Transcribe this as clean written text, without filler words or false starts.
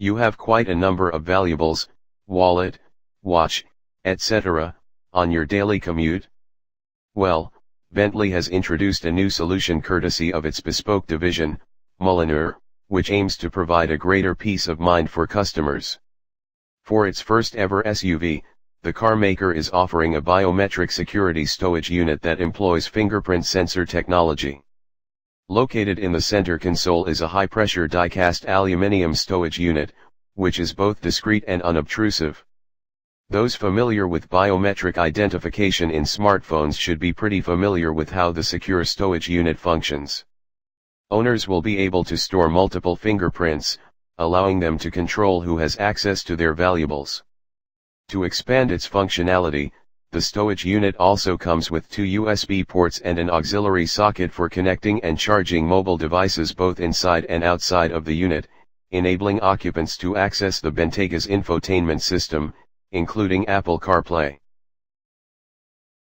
You have quite a number of valuables, wallet, watch, etc., on your daily commute? Well, Bentley has introduced a new solution courtesy of its bespoke division, Mulliner, which aims to provide a greater peace of mind for customers. For its first ever SUV, the car maker is offering a biometric security stowage unit that employs fingerprint sensor technology. Located in the center console is a high-pressure die-cast aluminum stowage unit, which is both discreet and unobtrusive. Those familiar with biometric identification in smartphones should be pretty familiar with how the secure stowage unit functions. Owners will be able to store multiple fingerprints, allowing them to control who has access to their valuables. To expand its functionality, the stowage unit also comes with 2 USB ports and an auxiliary socket for connecting and charging mobile devices both inside and outside of the unit, enabling occupants to access the Bentayga's infotainment system, including Apple CarPlay.